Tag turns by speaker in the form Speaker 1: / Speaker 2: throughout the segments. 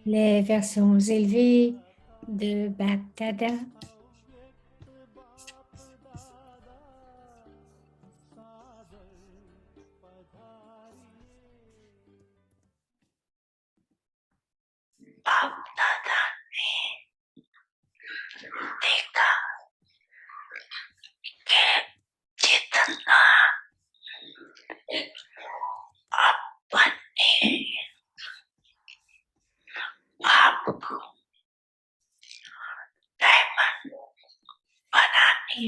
Speaker 1: Les versions élevées de Baptada.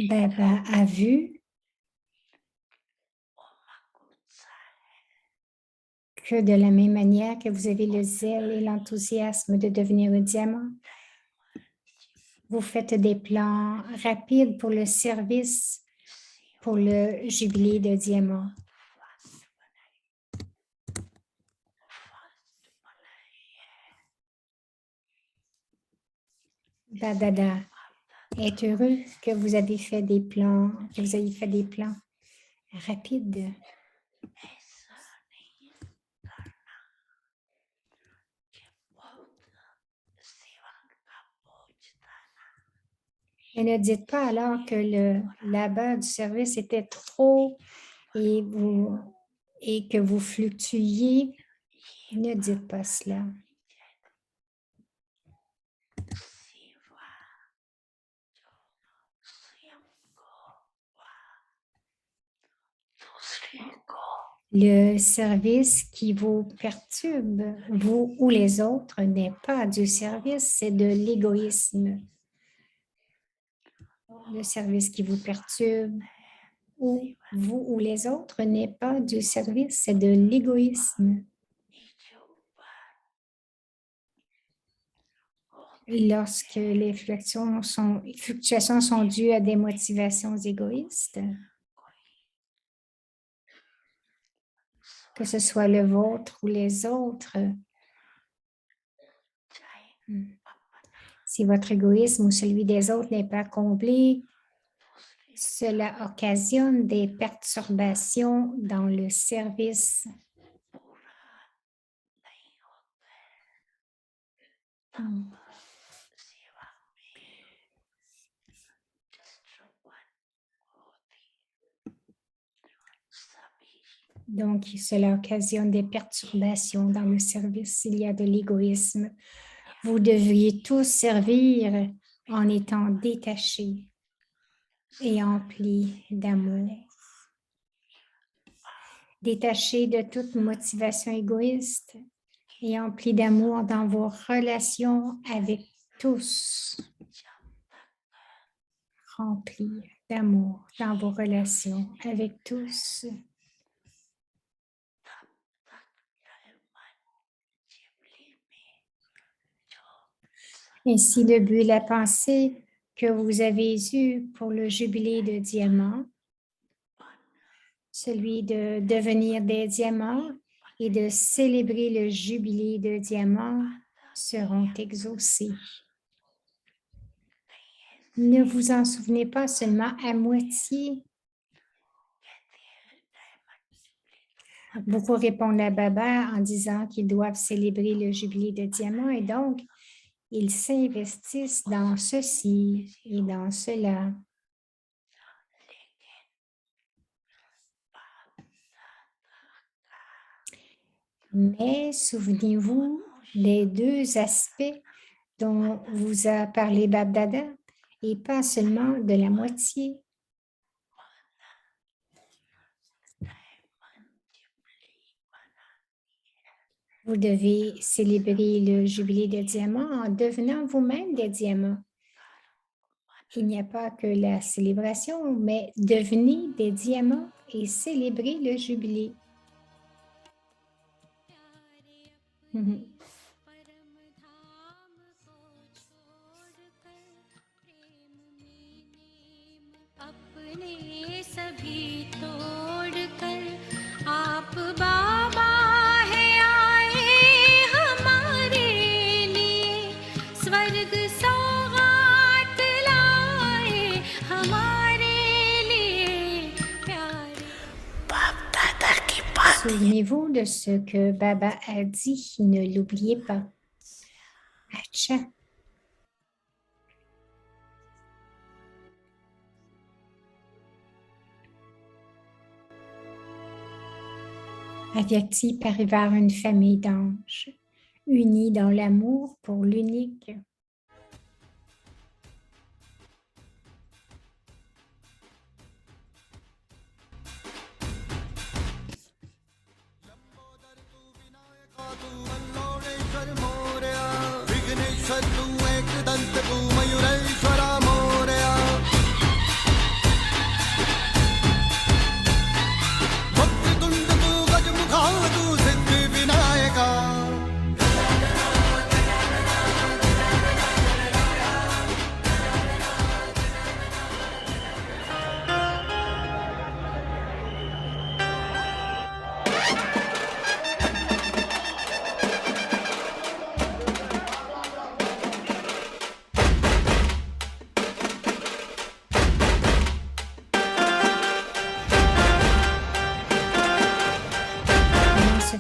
Speaker 1: Baba a vu que de la même manière que vous avez le zèle et l'enthousiasme de devenir un diamant, vous faites des plans rapides pour le service, pour le jubilé de diamant. Badada est heureux que vous avez fait des plans, rapides. Et ne dites pas alors que le labeur du service était trop et que vous fluctuiez. Ne dites pas cela. Le service qui vous perturbe, vous ou les autres, n'est pas du service, c'est de l'égoïsme. Le service qui vous perturbe, ou vous ou les autres, n'est pas du service, c'est de l'égoïsme. Lorsque les fluctuations sont dues à des motivations égoïstes, que ce soit le vôtre ou les autres, si votre égoïsme ou celui des autres n'est pas comblé, cela occasionne des perturbations dans le service. Donc, cela occasionne des perturbations dans le service s'il y a de l'égoïsme. Vous devriez tous servir en étant détachés et emplis d'amour. Détachés de toute motivation égoïste et emplis d'amour dans vos relations avec tous. Remplis d'amour dans vos relations avec tous. Ainsi, le but, la pensée que vous avez eue pour le jubilé de diamants, celui de devenir des diamants et de célébrer le jubilé de diamants, seront exaucés. Ne vous en souvenez pas seulement à moitié. Beaucoup répondent à Baba en disant qu'ils doivent célébrer le jubilé de diamants et donc, ils s'investissent dans ceci et dans cela. Mais souvenez-vous des deux aspects dont vous a parlé Bab-Dada et pas seulement de la moitié. Vous devez célébrer le jubilé de diamants en devenant vous-même des diamants. Il n'y a pas que la célébration, mais devenez des diamants et célébrez le jubilé. Souvenez-vous de ce que Baba a dit, ne l'oubliez pas. Acha. Avyakti Parivar, une famille d'anges, unis dans l'amour pour l'unique.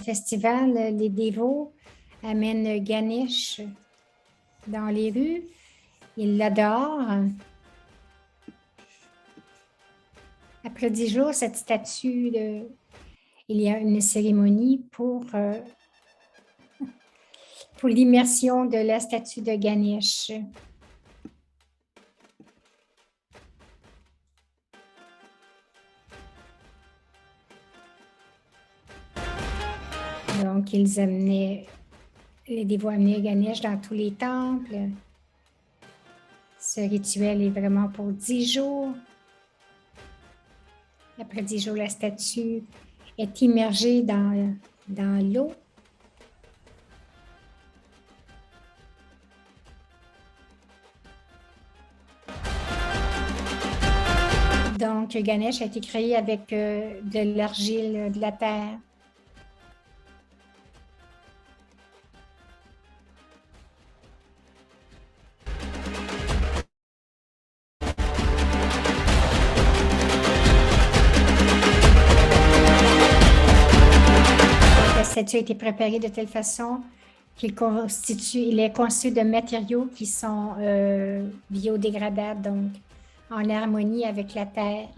Speaker 1: Festival, les dévots amènent Ganesh dans les rues. Ils l'adorent. Après 10 jours, cette statue, il y a une cérémonie pour l'immersion de la statue de Ganesh. Donc, les dévots amenaient Ganesh dans tous les temples. Ce rituel est vraiment pour 10 jours. Après 10 jours, la statue est immergée dans l'eau. Donc, Ganesh a été créé avec de l'argile, de la terre. La statue a été préparée de telle façon qu'il est conçu de matériaux qui sont biodégradables, donc en harmonie avec la terre.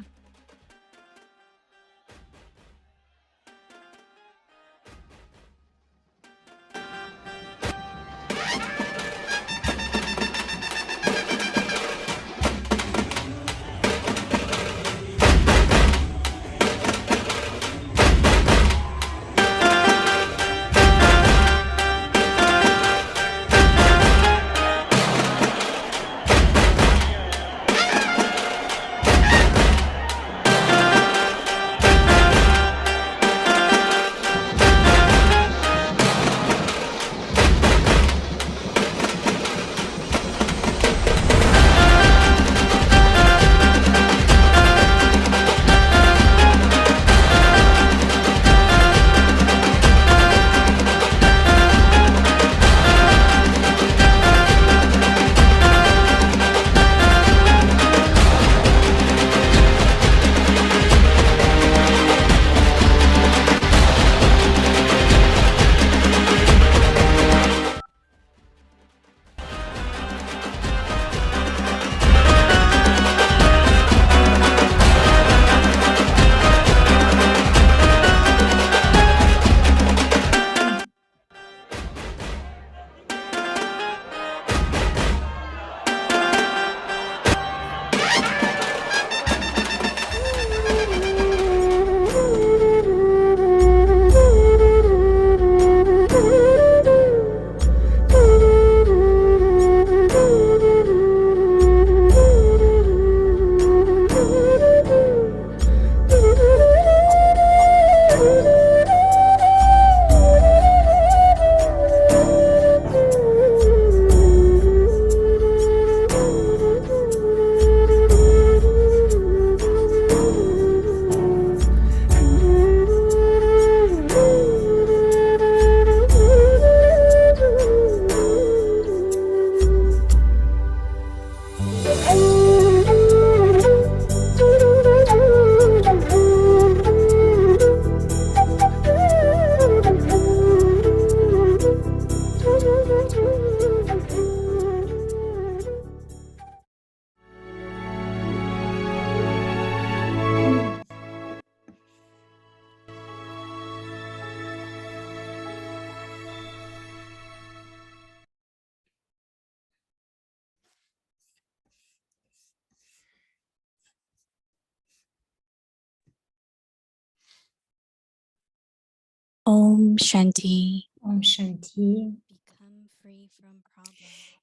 Speaker 2: Om Shanti.
Speaker 1: Om Shanti.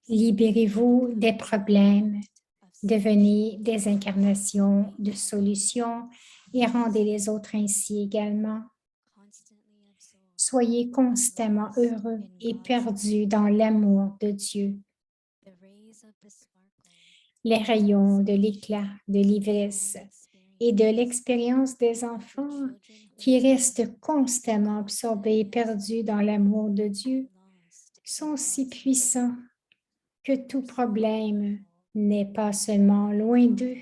Speaker 1: Libérez-vous des problèmes, devenez des incarnations de solutions et rendez les autres ainsi également. Soyez constamment heureux et perdus dans l'amour de Dieu. Les rayons de l'éclat, de l'ivresse et de l'expérience des enfants qui restent constamment absorbés et perdus dans l'amour de Dieu sont si puissants que tout problème n'est pas seulement loin d'eux,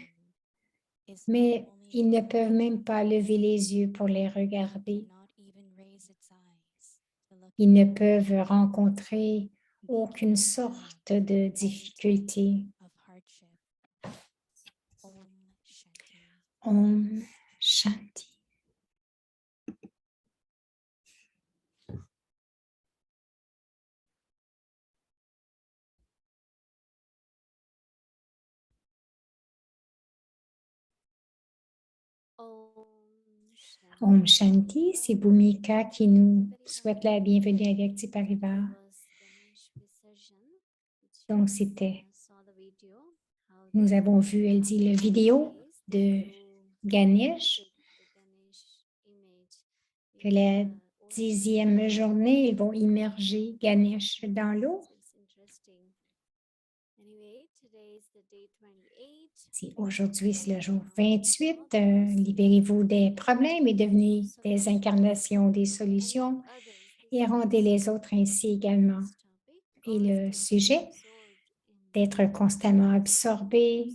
Speaker 1: mais ils ne peuvent même pas lever les yeux pour les regarder. Ils ne peuvent rencontrer aucune sorte de difficulté. Om Shanti. Om Shanti, c'est Bhumika qui nous souhaite la bienvenue à Yakti Parivar. Donc, nous avons vu, elle dit, la vidéo de Ganesh, que la 10e journée, ils vont immerger Ganesh dans l'eau. Aujourd'hui, c'est le jour 28. Libérez-vous des problèmes et devenez des incarnations, des solutions et rendez les autres ainsi également. Et le sujet, d'être constamment absorbé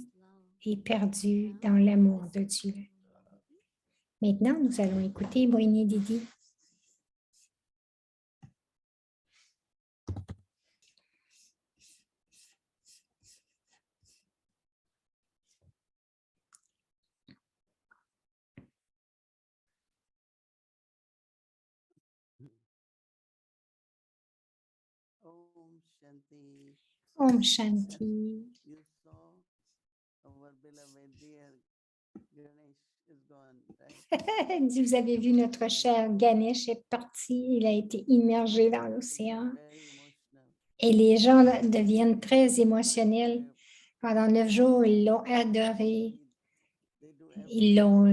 Speaker 1: et perdu dans l'amour de Dieu. Maintenant, nous allons écouter Moini Didi.
Speaker 3: Om Shanti.
Speaker 1: Om Shanti.
Speaker 3: You saw our beloved dear Ganesh is gone, right?
Speaker 1: Vous avez vu notre cher Ganesh est parti, il a été immergé dans l'océan.
Speaker 3: Very emotional.
Speaker 1: Et les gens là, deviennent très émotionnels. Pendant 9 jours, ils l'ont adoré.
Speaker 3: They do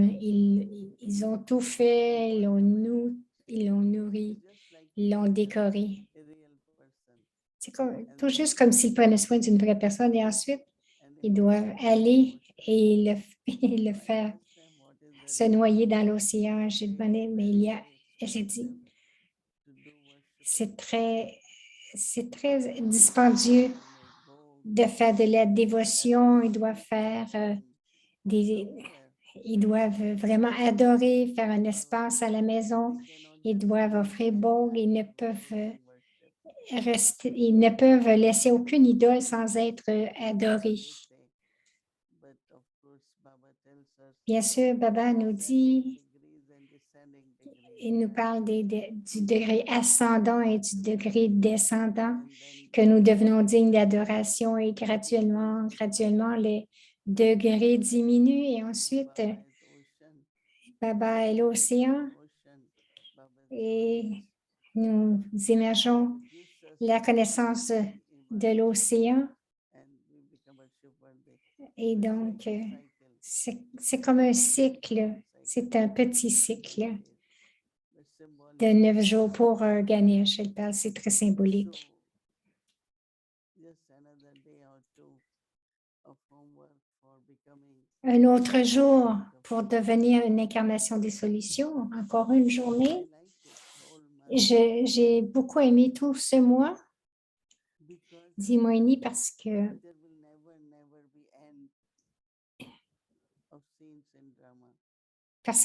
Speaker 1: Ils ont tout fait, ils l'ont nourri,
Speaker 3: just like
Speaker 1: ils l'ont décoré.
Speaker 3: a real person.
Speaker 1: C'est tout juste comme s'ils prenaient soin d'une vraie personne et ensuite,
Speaker 3: And
Speaker 1: ils doivent aller et le faire se noyer dans l'océan. J'ai demandé, mais j'ai dit, c'est très dispendieux de faire de la dévotion. Ils doivent faire ils doivent vraiment adorer, faire un espace à la maison. Ils doivent offrir beau. Ils ne peuvent laisser aucune idole sans être adorés. Bien sûr, Baba nous dit, il nous parle du degré ascendant et du degré descendant, que nous devenons dignes d'adoration et graduellement, les degrés diminuent et ensuite, Baba est l'océan et nous émergeons la connaissance de l'océan. Et donc, c'est comme un cycle, c'est un petit cycle de 9 jours pour Ganesh. Elle parle, c'est très symbolique. Un autre jour pour devenir une incarnation des solutions, encore une journée. J'ai beaucoup aimé tout ce mois, dit Moini, parce que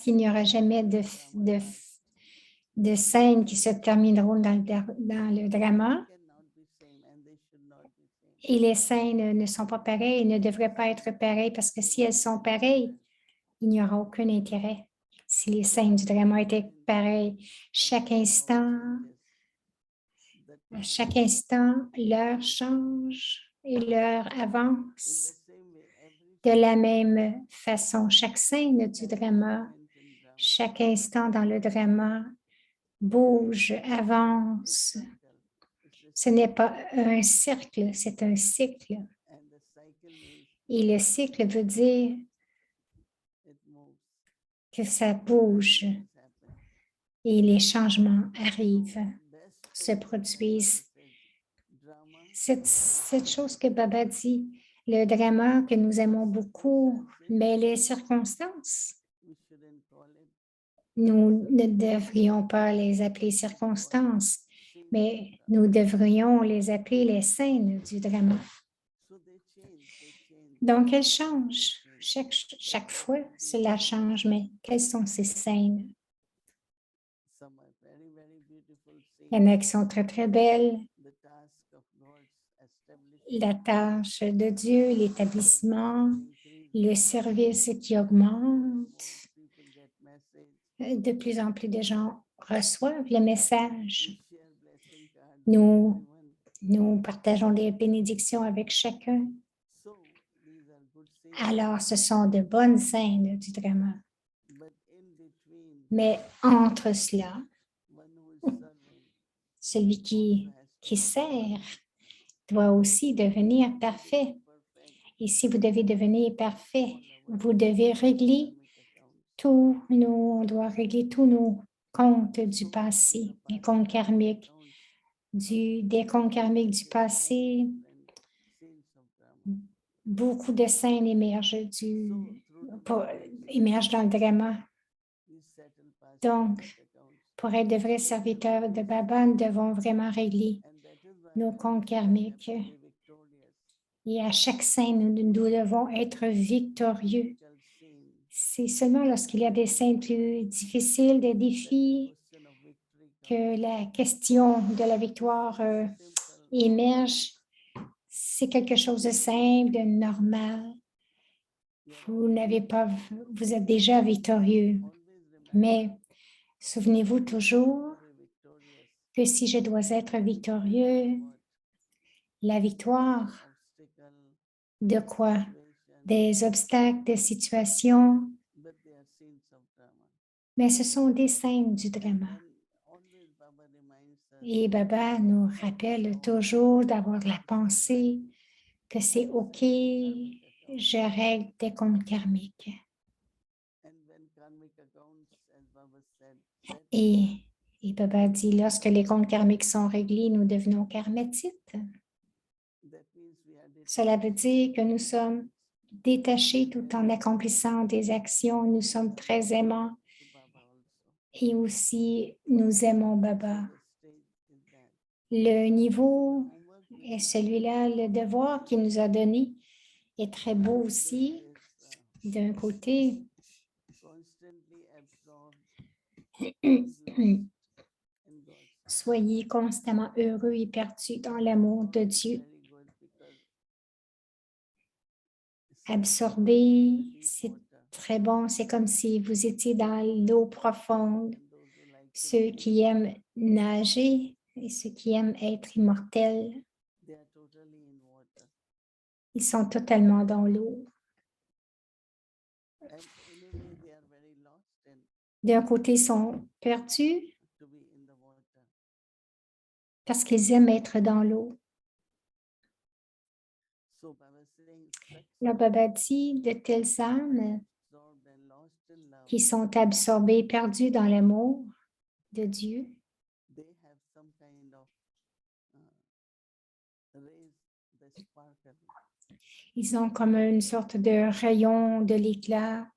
Speaker 1: qu'il n'y aura jamais de scènes qui se termineront dans le drama. Et les scènes ne sont pas pareilles et ne devraient pas être pareilles parce que si elles sont pareilles, il n'y aura aucun intérêt. Si les scènes du drama étaient pareilles, chaque instant, l'heure change et l'heure avance. De la même façon, chaque scène du drama, chaque instant dans le drama bouge, avance. Ce n'est pas un cercle, c'est un cycle. Et le cycle veut dire que ça bouge et les changements arrivent, se produisent. Cette chose que Baba dit, le drama que nous aimons beaucoup, mais les circonstances, nous ne devrions pas les appeler circonstances, mais nous devrions les appeler les scènes du drama. Donc, elles changent. Chaque fois, cela change, mais quelles sont ces scènes? Il y en a qui sont très, très belles. La tâche de Dieu, l'établissement, le service qui augmente. De plus en plus de gens reçoivent le message. Nous partageons des bénédictions avec chacun. Alors, ce sont de bonnes scènes du drama. Mais entre cela, celui qui sert doit aussi devenir parfait. Et si vous devez devenir parfait, vous devez régler on doit régler tous nos comptes du passé, les comptes karmiques, des comptes karmiques du passé. Beaucoup de scènes émergent dans le drama. Donc, pour être de vrais serviteurs de Baba, nous devons vraiment régler nos comptes karmiques. Et à chaque scène, nous devons être victorieux. C'est seulement lorsqu'il y a des scènes plus difficiles, des défis, que la question de la victoire émerge. C'est quelque chose de simple, de normal. Vous êtes déjà victorieux. Mais souvenez-vous toujours que si je dois être victorieux, la victoire, de quoi? Des obstacles, des situations, mais ce sont des scènes du drama. Et Baba nous rappelle toujours d'avoir la pensée que c'est OK, je règle des comptes karmiques. Et Baba dit, lorsque les comptes karmiques sont réglés, nous devenons karmatites. Cela veut dire que nous sommes détachés tout en accomplissant des actions. Nous sommes très aimants et aussi nous aimons Baba. Le niveau est celui-là, le devoir qu'il nous a donné est très beau aussi. D'un côté, soyez constamment heureux et perdus dans l'amour de Dieu. Absorber, c'est très bon. C'est comme si vous étiez dans l'eau profonde. Ceux qui aiment nager et ceux qui aiment être immortels, ils sont totalement dans l'eau. D'un côté, ils sont perdus parce qu'ils aiment être dans l'eau. Le Baba dit de telles âmes qui sont absorbées, perdues dans l'amour de Dieu, ils ont comme une sorte de rayon de l'éclat.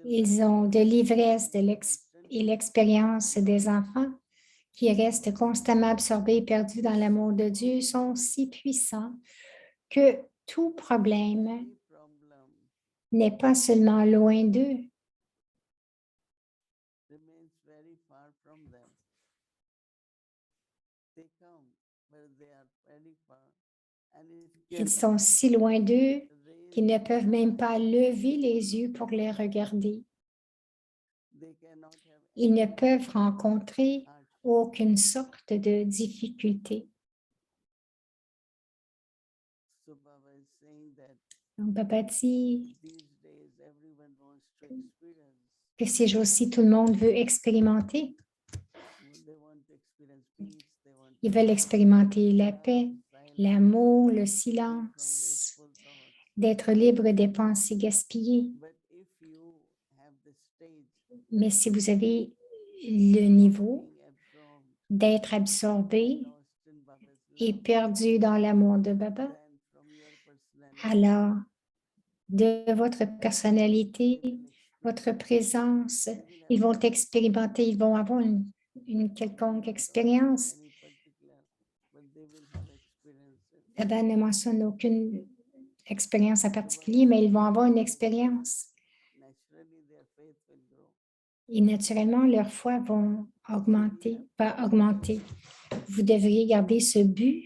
Speaker 1: Ils ont de l'ivresse et l'expérience des enfants qui restent constamment absorbés et perdus dans l'amour de Dieu sont si puissants que tout problème n'est pas seulement loin d'eux. Ils sont si loin d'eux qu'ils ne peuvent même pas lever les yeux pour les regarder. Ils ne peuvent rencontrer aucune sorte de difficulté. Donc, Baba dit, que ces jours-ci, tout le monde veut expérimenter.
Speaker 3: They want to experience peace. They want
Speaker 1: Ils
Speaker 3: to
Speaker 1: veulent expérimenter la paix,
Speaker 3: silence,
Speaker 1: l'amour, le
Speaker 3: free from
Speaker 1: silence,
Speaker 3: wasteful thoughts.
Speaker 1: d'être libre des pensées gaspillées.
Speaker 3: But if you have the stage
Speaker 1: Mais si vous avez le niveau
Speaker 3: being absorbed
Speaker 1: d'être absorbé
Speaker 3: lost in Baba's
Speaker 1: et
Speaker 3: love,
Speaker 1: perdu dans l'amour de Baba,
Speaker 3: then from your personality,
Speaker 1: alors de votre personnalité,
Speaker 3: they will
Speaker 1: votre
Speaker 3: experience,
Speaker 1: présence,
Speaker 3: they will
Speaker 1: ils
Speaker 3: have
Speaker 1: vont expérimenter, ils vont avoir une quelconque expérience.
Speaker 3: any particular, but they will have experiences.
Speaker 1: Baba ne mentionne aucune expérience en particulier, mais ils vont avoir une expérience.
Speaker 3: Naturally, their faith will grow.
Speaker 1: Et naturellement, leur foi va augmenter. Vous devriez garder ce but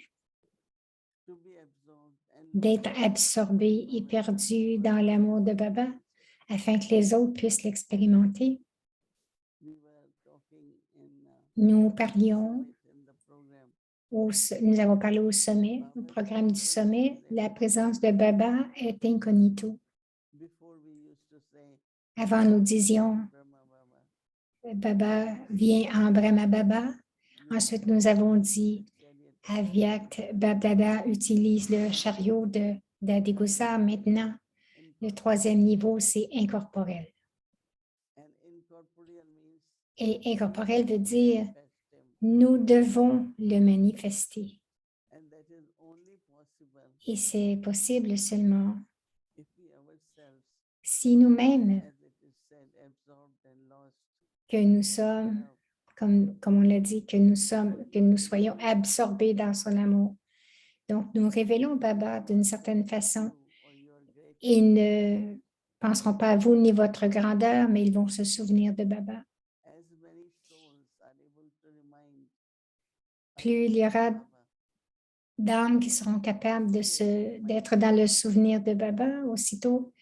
Speaker 3: To be absorbed and
Speaker 1: d'être absorbé et perdu dans l'amour de Baba afin que les autres puissent l'expérimenter.
Speaker 3: we were talking in
Speaker 1: Nous parlions,
Speaker 3: in the program.
Speaker 1: nous avons parlé au sommet, au programme du sommet, la présence de Baba est incognito.
Speaker 3: Before we used to say
Speaker 1: Avant, nous disions,
Speaker 3: Brahma Baba.
Speaker 1: Baba vient en Brahma Baba. Ensuite, nous avons dit,
Speaker 3: Chariot.
Speaker 1: Avyakt Babdada utilise le chariot de d'Adigusa. Maintenant, le troisième niveau, c'est incorporel.
Speaker 3: And incorporeal means
Speaker 1: Et incorporel veut dire,
Speaker 3: manifest him.
Speaker 1: nous devons le manifester.
Speaker 3: And that is only possible
Speaker 1: Et c'est possible seulement
Speaker 3: if we ourselves,
Speaker 1: si nous-mêmes,
Speaker 3: as it is said, absorbed and lost,
Speaker 1: que nous sommes,
Speaker 3: love,
Speaker 1: comme on l'a dit, que nous soyons absorbés dans son amour. Donc, nous révélons Baba d'une certaine façon.
Speaker 3: you or your great
Speaker 1: Ils ne penseront pas à vous ni votre grandeur, mais ils vont se souvenir de Baba.
Speaker 3: as many souls are able to remind
Speaker 1: Plus il y aura
Speaker 3: Baba,
Speaker 1: d'âmes qui seront capables d'être dans le souvenir de Baba, aussitôt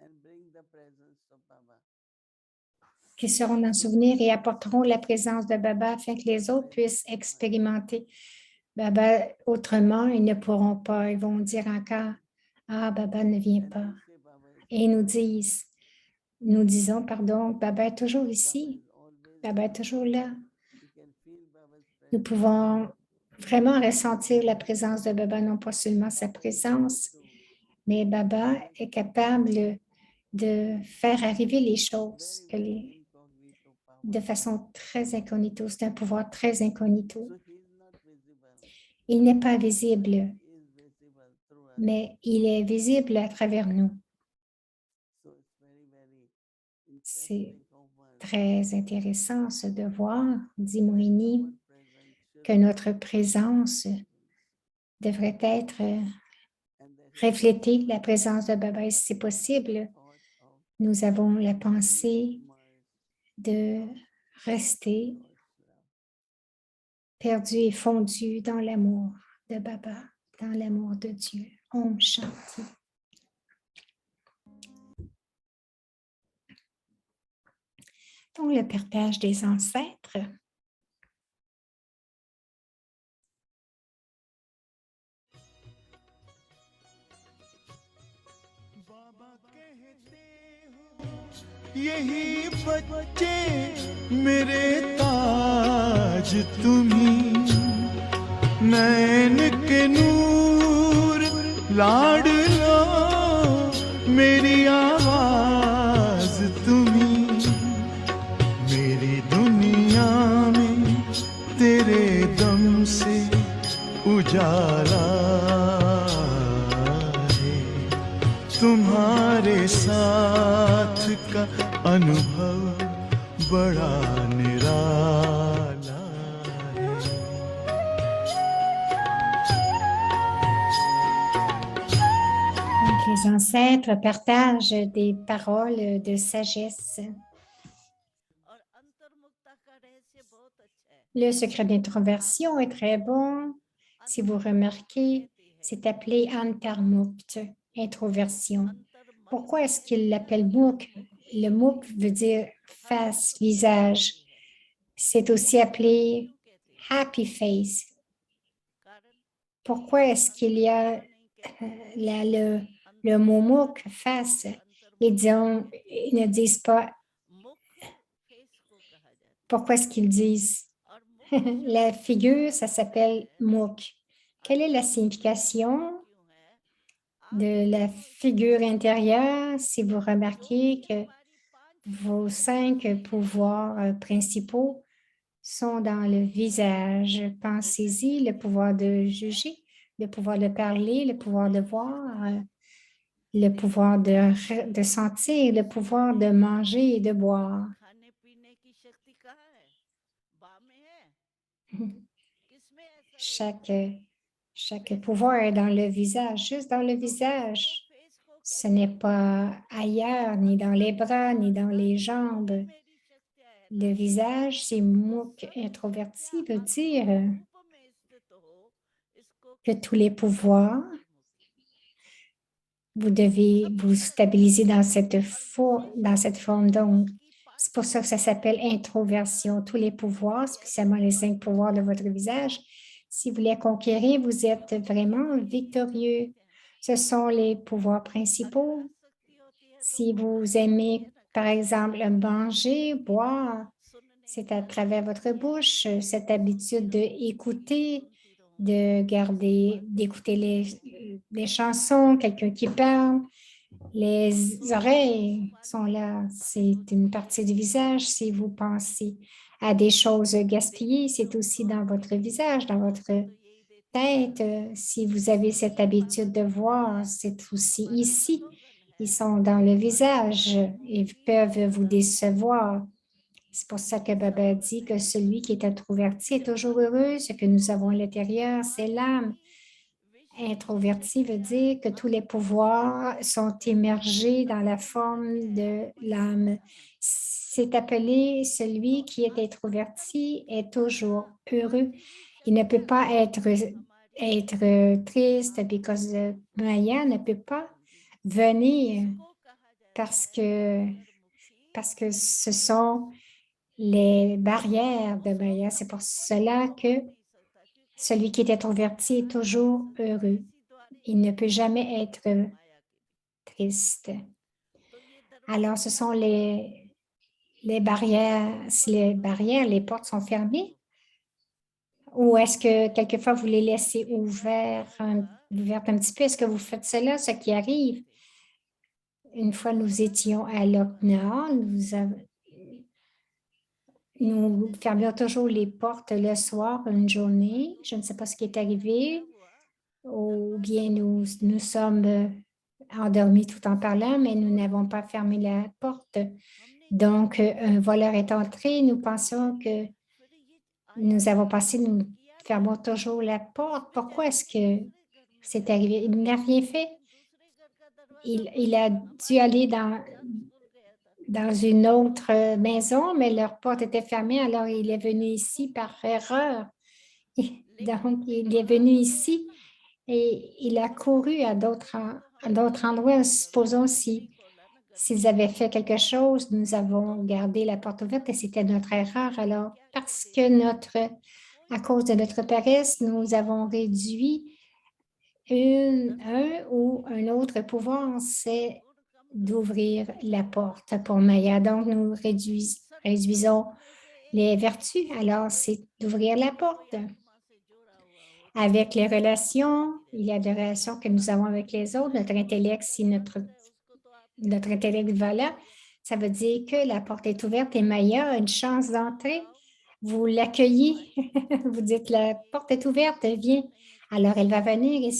Speaker 3: and bring the presence of Baba.
Speaker 1: qui seront dans le souvenir et apporteront la présence de Baba afin que les autres puissent expérimenter Baba autrement, ils ne pourront pas. Ils vont dire encore, ah, Baba ne vient
Speaker 3: And
Speaker 1: pas.
Speaker 3: we say Baba is
Speaker 1: Et nous disons, pardon, Baba est toujours ici.
Speaker 3: always
Speaker 1: Baba est toujours là.
Speaker 3: we can feel Baba's
Speaker 1: Nous
Speaker 3: presence.
Speaker 1: pouvons vraiment ressentir la présence de Baba, non pas seulement sa présence, mais Baba est capable de faire arriver les choses
Speaker 3: Incognito power.
Speaker 1: de façon très incognito. C'est un pouvoir très incognito.
Speaker 3: So he is not visible.
Speaker 1: Il n'est pas visible,
Speaker 3: He is visible through us.
Speaker 1: mais il est visible à travers nous.
Speaker 3: So it's very, very
Speaker 1: C'est
Speaker 3: interesting how much
Speaker 1: très intéressant de voir, dit Moini,
Speaker 3: our presence should
Speaker 1: que notre présence devrait être
Speaker 3: and that
Speaker 1: refléter la présence de Baba. Et si c'est possible,
Speaker 3: thought of
Speaker 1: nous avons la pensée
Speaker 3: immersed
Speaker 1: de rester
Speaker 3: God's love.
Speaker 1: perdu et fondu dans l'amour de Baba, dans l'amour de Dieu. Om Shanti. Donc, le partage des ancêtres.
Speaker 2: यही बच्चे मेरे ताज तुम्ही नैन के नूर लाडलो मेरी आवाज तुम्ही मेरी दुनिया में तेरे दम से उजाला है तुम्हारे साथ का अनुभव बड़ा निराला है
Speaker 1: Donc, les ancêtres partagent des paroles de sagesse.
Speaker 3: और अंतर्मुक्ता का रहस्य बहुत अच्छा है.
Speaker 1: Le secret d'introversion est très bon. Si vous remarquez, c'est appelé Antarmukt, introversion. Pourquoi est-ce qu'il l'appelle Muk? Le Muk veut dire face, visage. C'est aussi appelé Happy Face. Pourquoi est-ce qu'il y a le mot Muk, face? Ils ne disent pas Pourquoi est-ce qu'ils disent?
Speaker 3: और मुख
Speaker 1: La
Speaker 3: शब्द
Speaker 1: figure, ça s'appelle
Speaker 3: है
Speaker 1: Mukh. Quelle est la signification
Speaker 3: क्यों है
Speaker 1: de
Speaker 3: आपके
Speaker 1: la
Speaker 3: जो
Speaker 1: figure intérieure si vous
Speaker 3: जो
Speaker 1: remarquez
Speaker 3: भी
Speaker 1: que
Speaker 3: हमारी पांच
Speaker 1: vos
Speaker 3: इंद्रियां
Speaker 1: 5
Speaker 3: होती हैं
Speaker 1: pouvoirs principaux sont dans le visage? Pensez-y, le pouvoir de juger, le pouvoir de parler, le pouvoir de voir, le pouvoir de sentir, le pouvoir de manger et de boire.
Speaker 3: खाने पीने की शक्ति कहाँ है बा में है किसमें ऐसा रोग
Speaker 1: Chaque,
Speaker 3: है
Speaker 1: chaque
Speaker 3: face
Speaker 1: pouvoir est dans le
Speaker 3: है
Speaker 1: visage, juste dans le
Speaker 3: तो इसको
Speaker 1: visage.
Speaker 3: फेस को
Speaker 1: Ce
Speaker 3: कैसे
Speaker 1: n'est
Speaker 3: बोलते हैं
Speaker 1: pas ailleurs, ni dans les
Speaker 3: अंदर
Speaker 1: bras, ni dans les
Speaker 3: अंदर भी
Speaker 1: jambes.
Speaker 3: मेरी शक्तियां है
Speaker 1: Le
Speaker 3: ना
Speaker 1: visage, c'est
Speaker 3: तो
Speaker 1: Mukh
Speaker 3: सब शक्तियां
Speaker 1: introverti, veut dire
Speaker 3: अंतर रूप में स्थित हो इसको
Speaker 1: que tous
Speaker 3: कहते
Speaker 1: les
Speaker 3: हैं
Speaker 1: pouvoirs,
Speaker 3: अंतर्मुखी
Speaker 1: vous devez
Speaker 3: सब
Speaker 1: vous
Speaker 3: अंदर है
Speaker 1: stabiliser
Speaker 3: और
Speaker 1: dans
Speaker 3: विशेष
Speaker 1: cette
Speaker 3: रूप से
Speaker 1: forme d'onde.
Speaker 3: उसकी पांच
Speaker 1: C'est pour ça que ça
Speaker 3: इंद्रियां
Speaker 1: s'appelle introversion. Tous les pouvoirs, spécialement les 5 pouvoirs de votre visage, si vous les conquérez, vous êtes vraiment victorieux. Ce sont les pouvoirs
Speaker 3: अगर
Speaker 1: principaux.
Speaker 3: आसक्ति होती है तो
Speaker 1: Si
Speaker 3: बोलना
Speaker 1: vous
Speaker 3: ही होती
Speaker 1: aimez,
Speaker 3: है ना
Speaker 1: par
Speaker 3: खाने
Speaker 1: exemple,
Speaker 3: पीने की
Speaker 1: manger, boire,
Speaker 3: सुनने
Speaker 1: c'est
Speaker 3: की
Speaker 1: à travers votre
Speaker 3: आसक्ति है
Speaker 1: bouche, cette
Speaker 3: तो
Speaker 1: habitude d'écouter,
Speaker 3: सुनती रहूंगी बातें
Speaker 1: d'écouter
Speaker 3: सुनती
Speaker 1: les chansons, quelqu'un qui parle.
Speaker 3: तो
Speaker 1: Les
Speaker 3: ये
Speaker 1: oreilles sont
Speaker 3: हमारी
Speaker 1: là, c'est une partie du visage. Si vous pensez à des
Speaker 3: तो
Speaker 1: choses gaspillées,
Speaker 3: देखती
Speaker 1: c'est
Speaker 3: रहूं
Speaker 1: aussi
Speaker 3: तो
Speaker 1: dans votre
Speaker 3: आंखें
Speaker 1: visage, dans votre
Speaker 3: दिखाई तो यही देती है
Speaker 1: tête. Si vous avez cette
Speaker 3: ये
Speaker 1: habitude
Speaker 3: पांच
Speaker 1: de
Speaker 3: तत्व
Speaker 1: voir,
Speaker 3: है
Speaker 1: c'est aussi
Speaker 3: हमारा
Speaker 1: ici.
Speaker 3: सतोगन
Speaker 1: Ils
Speaker 3: है
Speaker 1: sont dans le visage. Ils
Speaker 3: अंतर्मुखी
Speaker 1: peuvent vous
Speaker 3: Sadanand
Speaker 1: décevoir. C'est pour ça que
Speaker 3: सब
Speaker 1: Baba
Speaker 3: में
Speaker 1: dit que
Speaker 3: है
Speaker 1: celui qui est introverti est
Speaker 3: जब
Speaker 1: toujours heureux. Ce que nous avons à
Speaker 3: अंतर्मुखी
Speaker 1: l'intérieur, c'est l'âme.
Speaker 3: वाणी विशिष्ट
Speaker 1: Introverti veut
Speaker 3: शक्तियां
Speaker 1: dire que tous les pouvoirs sont émergés dans la
Speaker 3: सबके मध्य
Speaker 1: forme
Speaker 3: है
Speaker 1: de
Speaker 3: वो वही है
Speaker 1: l'âme.
Speaker 3: ना
Speaker 1: C'est appelé
Speaker 3: तो
Speaker 1: celui qui est introverti
Speaker 3: अंतर्मुखी
Speaker 1: est
Speaker 3: माया
Speaker 1: toujours heureux.
Speaker 3: कौन सी
Speaker 1: Il ne peut
Speaker 3: शक्तियां
Speaker 1: pas
Speaker 3: हैं हमारी
Speaker 1: être triste because Maya ne peut
Speaker 3: आत्मस्वरूप
Speaker 1: pas
Speaker 3: होगी
Speaker 1: venir
Speaker 3: इसको कहा जाता
Speaker 1: parce
Speaker 3: है
Speaker 1: que,
Speaker 3: अंतर्मुखी
Speaker 1: parce que ce sont
Speaker 3: शक्ति
Speaker 1: les barrières de
Speaker 3: उसको
Speaker 1: Maya. C'est
Speaker 3: कभी
Speaker 1: pour
Speaker 3: कोई
Speaker 1: cela
Speaker 3: तोड़
Speaker 1: que
Speaker 3: नहीं सकता क्योंकि
Speaker 1: celui qui est introverti est
Speaker 3: अंतरात्मा
Speaker 1: toujours
Speaker 3: सदा
Speaker 1: heureux.
Speaker 3: इसी द्वार
Speaker 1: Il ne peut
Speaker 3: इसी से
Speaker 1: jamais
Speaker 3: जुड़ा
Speaker 1: être
Speaker 3: हुआ है माया के भी
Speaker 1: triste.
Speaker 3: तो ये
Speaker 1: Alors,
Speaker 3: दरवाजे
Speaker 1: ce sont
Speaker 3: बंद हो गए
Speaker 1: les barrières.
Speaker 3: तो
Speaker 1: Si
Speaker 3: बंद
Speaker 1: les
Speaker 3: करो
Speaker 1: barrières, les portes sont
Speaker 3: बंद
Speaker 1: fermées,
Speaker 3: हो
Speaker 1: ou est-ce que quelquefois vous les laissez
Speaker 3: एक बार क्या हुआ
Speaker 1: ouvertes un petit peu? Est-ce que vous faites cela? Ce qui
Speaker 3: हम गए
Speaker 1: arrive,
Speaker 3: थे
Speaker 1: une fois nous
Speaker 3: सुबह
Speaker 1: étions à
Speaker 3: सुबह हमारे
Speaker 1: Lucknow, nous fermions toujours les portes le soir, une journée. Je ne sais pas ce qui est
Speaker 3: क्या
Speaker 1: arrivé,
Speaker 3: हुआ
Speaker 1: ou
Speaker 3: दरवाजा
Speaker 1: bien
Speaker 3: बंद ही
Speaker 1: nous
Speaker 3: नहीं हुआ
Speaker 1: sommes endormis tout en parlant, mais nous
Speaker 3: चोर
Speaker 1: n'avons
Speaker 3: आ
Speaker 1: pas
Speaker 3: गया
Speaker 1: fermé la porte.
Speaker 3: हमने किया
Speaker 1: Donc, un voleur est entré. Nous pensions que
Speaker 3: फिर ये आया
Speaker 1: nous avons
Speaker 3: क्या
Speaker 1: passé, nous
Speaker 3: किया क्या
Speaker 1: fermons toujours la porte.
Speaker 3: उसने
Speaker 1: Pourquoi
Speaker 3: जाके
Speaker 1: est-ce que
Speaker 3: दूसरे घर में
Speaker 1: c'est
Speaker 3: जाके
Speaker 1: arrivé? Il n'a rien fait.
Speaker 3: लेकिन दूसरे घर का दरवाजा
Speaker 1: Il
Speaker 3: बंद
Speaker 1: a
Speaker 3: था
Speaker 1: dû
Speaker 3: हमारा
Speaker 1: aller
Speaker 3: दरवाजा खुल गया था
Speaker 1: dans une autre maison, mais leur porte était fermée, alors il est venu ici par erreur.
Speaker 3: लेकिन
Speaker 1: Donc, il est
Speaker 3: वहां
Speaker 1: venu
Speaker 3: पे गया
Speaker 1: ici
Speaker 3: ना
Speaker 1: et il a couru
Speaker 3: तो
Speaker 1: à
Speaker 3: हमने
Speaker 1: d'autres
Speaker 3: नहीं
Speaker 1: endroits.
Speaker 3: खोला
Speaker 1: Supposons
Speaker 3: दरवाजा
Speaker 1: si
Speaker 3: नहीं खोला ना गलती
Speaker 1: s'ils
Speaker 3: से
Speaker 1: avaient fait quelque chose, nous
Speaker 3: तो
Speaker 1: avons gardé la porte ouverte et c'était notre erreur.
Speaker 3: हम
Speaker 1: Alors,
Speaker 3: क्या कर
Speaker 1: parce que
Speaker 3: देते हैं कोई
Speaker 1: à cause de notre paresse, nous avons réduit un ou un autre pouvoir, c'est
Speaker 3: गुण कम कर देते
Speaker 1: d'ouvrir
Speaker 3: हैं
Speaker 1: la porte pour Maya. Donc, nous réduisons
Speaker 3: सत्पुरुषों में से एक
Speaker 1: les vertus. Alors, c'est d'ouvrir la
Speaker 3: कोई
Speaker 1: porte.
Speaker 3: आत्मा से जुड़ा हुआ हो तो
Speaker 1: Avec les
Speaker 3: उसकी शक्ति
Speaker 1: relations,
Speaker 3: रहती
Speaker 1: il y a
Speaker 3: रहती
Speaker 1: des
Speaker 3: है
Speaker 1: relations que nous avons avec les autres.
Speaker 3: दूसरे को उसका
Speaker 1: Si
Speaker 3: दरवाजा है उसको तो आपकी
Speaker 1: notre intellect
Speaker 3: शक्ति
Speaker 1: va là,
Speaker 3: रहती है
Speaker 1: ça veut dire que la porte est ouverte et Maya a une
Speaker 3: आप
Speaker 1: chance
Speaker 3: उसको
Speaker 1: d'entrer.
Speaker 3: बुलाओ
Speaker 1: Vous
Speaker 3: वो
Speaker 1: l'accueillez,
Speaker 3: आएगी
Speaker 1: vous dites
Speaker 3: और
Speaker 1: la
Speaker 3: ये
Speaker 1: porte est ouverte, viens.
Speaker 3: नहीं
Speaker 1: Alors elle
Speaker 3: निकलेगी
Speaker 1: va venir et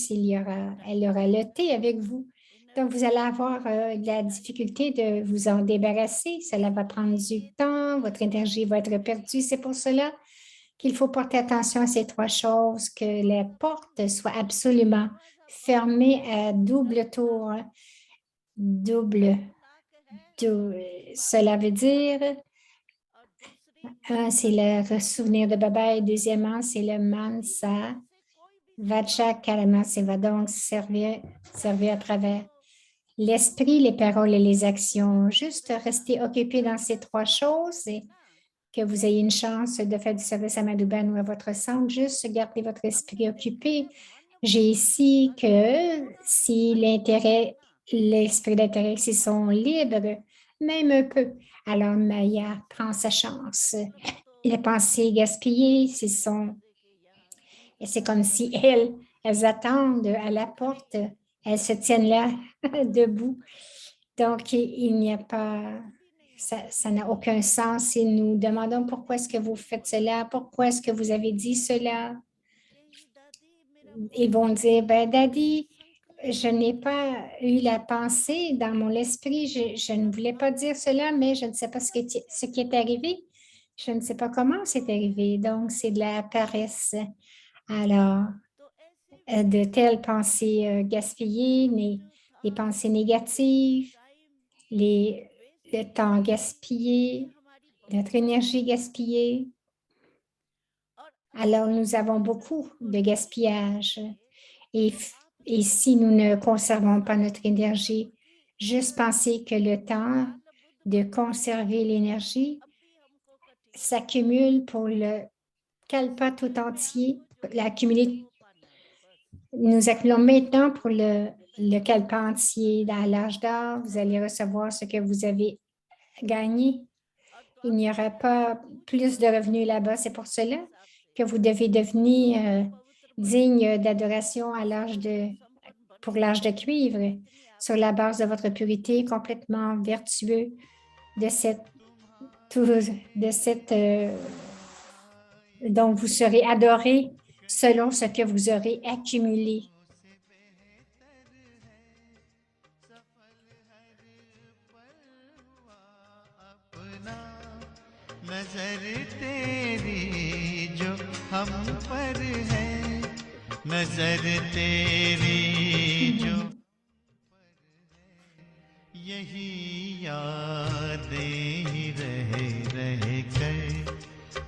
Speaker 1: elle aura le thé
Speaker 3: तो
Speaker 1: avec vous. Donc vous
Speaker 3: energy
Speaker 1: allez
Speaker 3: आपकी
Speaker 1: avoir de la
Speaker 3: जाएगी
Speaker 1: difficulté de vous en débarrasser. Cela va prendre
Speaker 3: इसलिए
Speaker 1: du
Speaker 3: ये
Speaker 1: temps,
Speaker 3: तीन
Speaker 1: votre énergie va être
Speaker 3: चीजें
Speaker 1: perdue.
Speaker 3: ना
Speaker 1: C'est pour cela qu'il faut porter attention à ces trois choses, que la porte soit absolument
Speaker 3: दरवाजा बंद
Speaker 1: fermée
Speaker 3: है
Speaker 1: à double
Speaker 3: दरवाजा
Speaker 1: tour.
Speaker 3: बंद
Speaker 1: Double.
Speaker 3: एक नाक है बात
Speaker 1: Cela veut
Speaker 3: करने का
Speaker 1: dire
Speaker 3: और दूसरी
Speaker 1: un, c'est le
Speaker 3: अंतर्मुखी
Speaker 1: souvenir de Baba et
Speaker 3: शक्ति
Speaker 1: deuxièmement, c'est le mansa.
Speaker 3: इसमें से कोई भी
Speaker 1: Vacha
Speaker 3: संवाद
Speaker 1: Kalama, ça va donc servir à travers l'esprit, les paroles et les actions. Juste rester occupé dans ces trois choses et que vous ayez une chance de faire du service à Madhuban ou à votre centre. Juste garder votre esprit occupé. J'ai ici que si l'esprit d'intérêt, s'ils sont libres, même un peu, Alors, Maya prend sa chance. Les pensées gaspillées, et c'est comme si elles attendent à la porte, elles se tiennent là, debout. Donc, il n'y a pas, ça n'a aucun sens et nous demandons pourquoi est-ce que vous faites cela, pourquoi est-ce que vous avez dit cela. Ils vont dire, ben, Daddy, je n'ai pas eu la pensée dans mon esprit, je ne voulais pas dire cela, mais je ne sais pas ce qui est arrivé. Je ne sais pas comment c'est arrivé. Donc, c'est de la paresse. Alors, de telles pensées gaspillées, des pensées négatives, le temps gaspillé, notre énergie gaspillée. Alors, nous avons beaucoup de gaspillage. Et, et si nous ne conservons pas notre énergie, juste penser que le temps de conserver l'énergie s'accumule pour le kalpa tout entier, l'accumuler. Nous accumulons maintenant pour le kalpa entier. À l'âge d'or, vous allez recevoir ce que vous avez gagné. Il n'y aura pas plus de revenus là-bas. C'est pour cela que vous devez devenir digne d'adoration pour l'âge de cuivre, sur la base de votre purité, complètement vertueux donc vous serez adoré selon ce que vous aurez accumulé.
Speaker 2: नजर तेरी जो हम पर है नजर तेरी जो यही यादें ही रह रह कर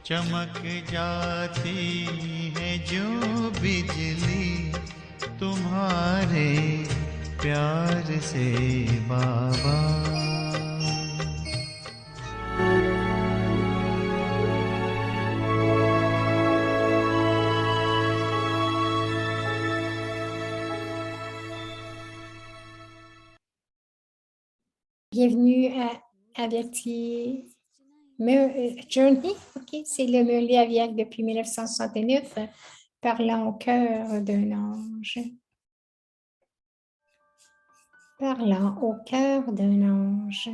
Speaker 2: चमक जाती है जो बिजली तुम्हारे प्यार से बाबा
Speaker 1: Bienvenue à Averti Journey. OK, c'est le Merli Aviac depuis 1969, parlant au cœur d'un ange. Parlant au cœur d'un ange.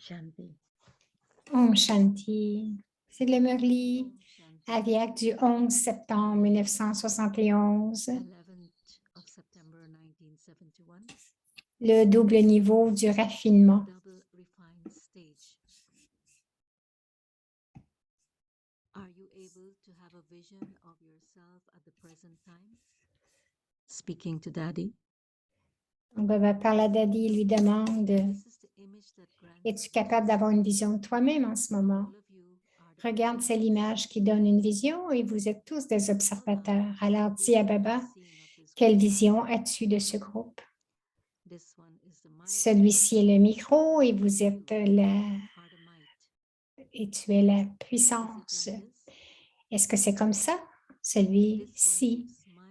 Speaker 3: Shanti.
Speaker 1: Om Shanti. C'est le Merli Aviac du 11 septembre 1971. Le double niveau du raffinement.
Speaker 4: Are you able to have a vision of yourself at the present time? Speaking to Daddy.
Speaker 1: Donc, Baba parle à Daddy et lui demande, es-tu capable d'avoir une vision de toi-même en ce moment? Regarde, c'est l'image qui donne une vision et vous êtes tous des observateurs. Alors, dis à Baba, quelle vision as-tu de ce groupe? Celui-ci est le micro et vous êtes et tu es la puissance. Est-ce que c'est comme ça? Celui-ci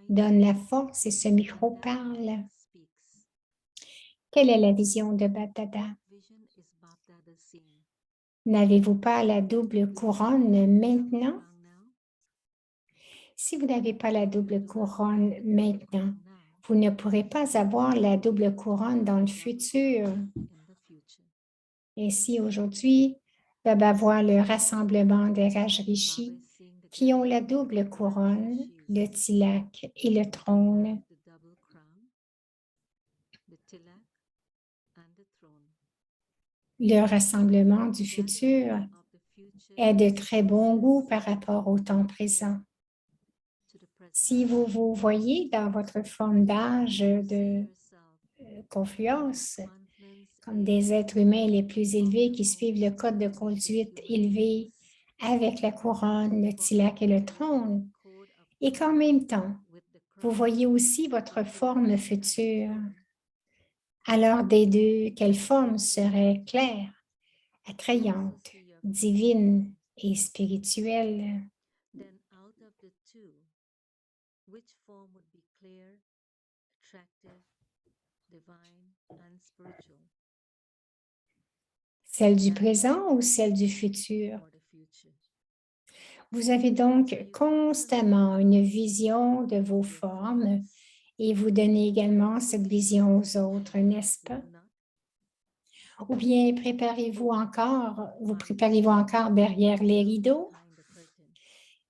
Speaker 1: donne la force et ce micro parle. Quelle est la vision de Bap-Dada? N'avez-vous pas la double couronne maintenant? Si vous n'avez pas la double couronne maintenant, vous ne pourrez pas avoir la double couronne dans le futur. Et si aujourd'hui, Baba voit le rassemblement des Rajrishi qui ont la double couronne, le tilak et le trône, le rassemblement du futur est de très bon goût par rapport au temps présent. Si vous vous voyez dans votre forme d'âge de confluence, comme des êtres humains les plus élevés qui suivent le code de conduite élevé avec la couronne, le tilak et le trône, et qu'en même temps, vous voyez aussi votre forme future, Alors des deux, quelle forme serait claire, attrayante,
Speaker 4: see your
Speaker 1: divine et spirituelle?
Speaker 4: then out of the two, which form would be clear, attractive, divine, and spiritual
Speaker 1: Celle du présent ou celle du futur?
Speaker 4: for the future?
Speaker 1: Vous avez donc constamment une vision de vos formes et vous donnez également cette vision aux autres, n'est-ce pas?
Speaker 4: Not
Speaker 1: Ou bien vous préparez-vous encore derrière les rideaux?
Speaker 4: behind the curtain.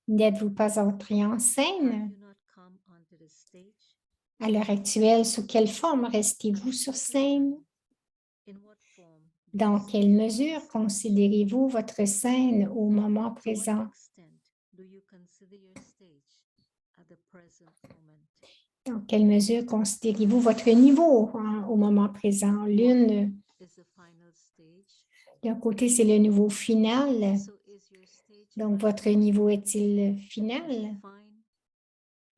Speaker 1: N'êtes-vous pas entré en
Speaker 4: Have
Speaker 1: scène?
Speaker 4: you not come onto the stage?
Speaker 1: À l'heure actuelle, sous quelle forme restez-vous sur scène?
Speaker 4: In what form do you
Speaker 1: Dans
Speaker 4: see
Speaker 1: quelle
Speaker 4: yourself?
Speaker 1: mesure considérez-vous votre scène au moment
Speaker 4: To what
Speaker 1: présent?
Speaker 4: extent do you consider your stage at the present moment?
Speaker 1: Dans quelle mesure considérez-vous votre niveau au moment présent? L'une,
Speaker 4: Is the final stage?
Speaker 1: d'un côté, c'est le niveau final.
Speaker 4: So is your stage
Speaker 1: Donc,
Speaker 4: final?
Speaker 1: votre niveau est-il
Speaker 4: Is
Speaker 1: final?
Speaker 4: it fine?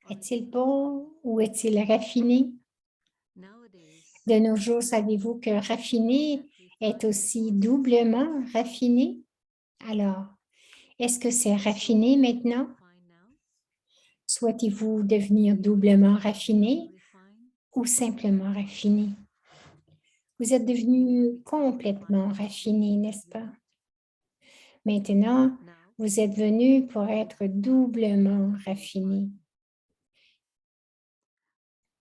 Speaker 4: Or is
Speaker 1: Est-il
Speaker 4: it
Speaker 1: bon ou est-il raffiné?
Speaker 4: nowadays?
Speaker 1: De nos jours, savez-vous que raffiné est aussi doublement raffiné? Alors, est-ce que c'est raffiné maintenant?
Speaker 4: Fine now?
Speaker 1: Souhaitez-vous devenir doublement raffiné
Speaker 4: Refine?
Speaker 1: ou simplement raffiné? Vous êtes devenu complètement raffiné, n'est-ce pas? Maintenant,
Speaker 4: Now,
Speaker 1: vous êtes venu pour être doublement raffiné.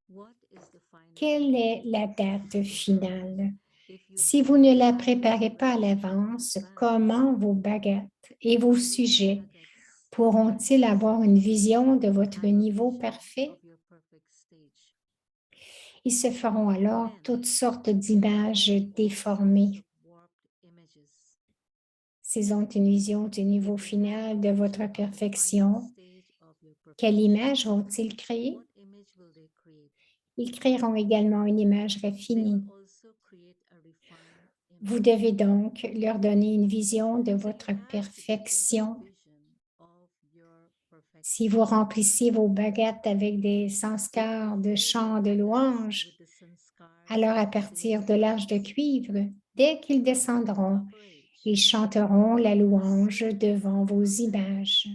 Speaker 4: what is the final
Speaker 1: Quelle
Speaker 4: date?
Speaker 1: est la date finale?
Speaker 4: If you
Speaker 1: Si vous ne la préparez pas à l'avance, comment vos baguettes et vos sujets pourront-ils avoir une vision de votre niveau parfait?
Speaker 4: of your perfect stage,
Speaker 1: Ils se feront alors toutes sortes d'images déformées.
Speaker 4: warped images.
Speaker 1: S'ils ont une vision du niveau final de votre
Speaker 4: Final
Speaker 1: perfection,
Speaker 4: stage of your
Speaker 1: quelle
Speaker 4: perfection.
Speaker 1: image vont-ils créer?
Speaker 4: What image will they create?
Speaker 1: Ils créeront également une image
Speaker 4: They
Speaker 1: raffinée.
Speaker 4: will also create a refined image.
Speaker 1: Vous devez donc leur donner une vision de
Speaker 4: So
Speaker 1: votre
Speaker 4: you have to give them a
Speaker 1: perfection.
Speaker 4: vision of your perfection.
Speaker 1: Si vous remplissez vos baguettes avec des sanskars de chants de louanges,
Speaker 4: With the sanskars
Speaker 1: alors à
Speaker 4: of
Speaker 1: partir
Speaker 4: singing
Speaker 1: de l'âge de
Speaker 4: praises,
Speaker 1: cuivre, dès qu'ils descendront,
Speaker 4: upper age,
Speaker 1: ils chanteront la louange devant vos images.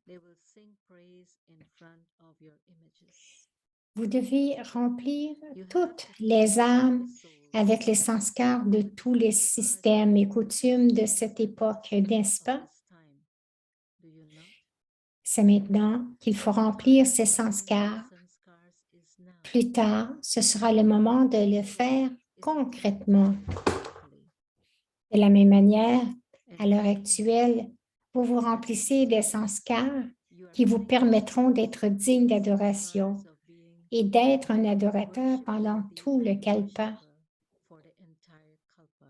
Speaker 4: they will sing praise in front of your images.
Speaker 1: Vous devez remplir
Speaker 4: You have
Speaker 1: toutes
Speaker 4: to
Speaker 1: les
Speaker 4: fill
Speaker 1: âmes
Speaker 4: the souls
Speaker 1: avec les sanskars de tous les systèmes et coutumes de cette époque, n'est-ce
Speaker 4: of
Speaker 1: pas?
Speaker 4: this time. Do you know?
Speaker 1: C'est maintenant qu'il faut remplir ces sanskars.
Speaker 4: Sanskars is now.
Speaker 1: Plus tard, ce sera le moment de le faire concrètement.
Speaker 4: Practically.
Speaker 1: De la même manière,
Speaker 4: And
Speaker 1: à l'heure
Speaker 4: doing
Speaker 1: actuelle, vous vous remplissez des sanskars
Speaker 4: you are
Speaker 1: qui vous
Speaker 4: filling
Speaker 1: permettront d'être digne
Speaker 4: the
Speaker 1: d'adoration
Speaker 4: sanskars of being
Speaker 1: et d'être un adorateur
Speaker 4: worship
Speaker 1: pendant
Speaker 4: worthy
Speaker 1: tout le
Speaker 4: and
Speaker 1: kalpa.
Speaker 4: worshipper for the entire kalpa.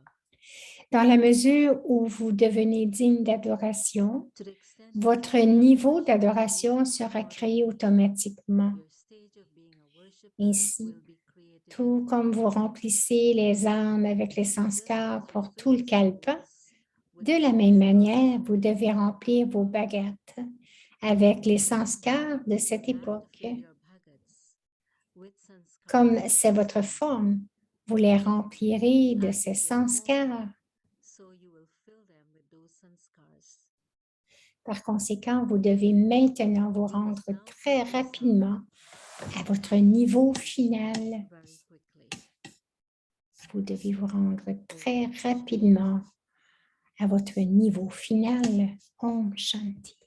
Speaker 1: Dans la mesure où vous devenez digne d'adoration,
Speaker 4: To the extent
Speaker 1: votre
Speaker 4: you become
Speaker 1: niveau
Speaker 4: worship
Speaker 1: d'adoration
Speaker 4: worthy,
Speaker 1: sera créé automatiquement.
Speaker 4: your stage of being a worshipper
Speaker 1: Ainsi,
Speaker 4: will be created
Speaker 1: tout comme vous remplissez les âmes avec les sanskars pour tout le kalpa, de la même manière, vous devez remplir vos baguettes avec les sanskars de cette époque. Comme c'est votre forme, vous les remplirez de ces sanskars. Par conséquent, vous devez maintenant vous rendre très rapidement à votre niveau final. Vous devez vous rendre très rapidement à votre niveau final. Om Shanti.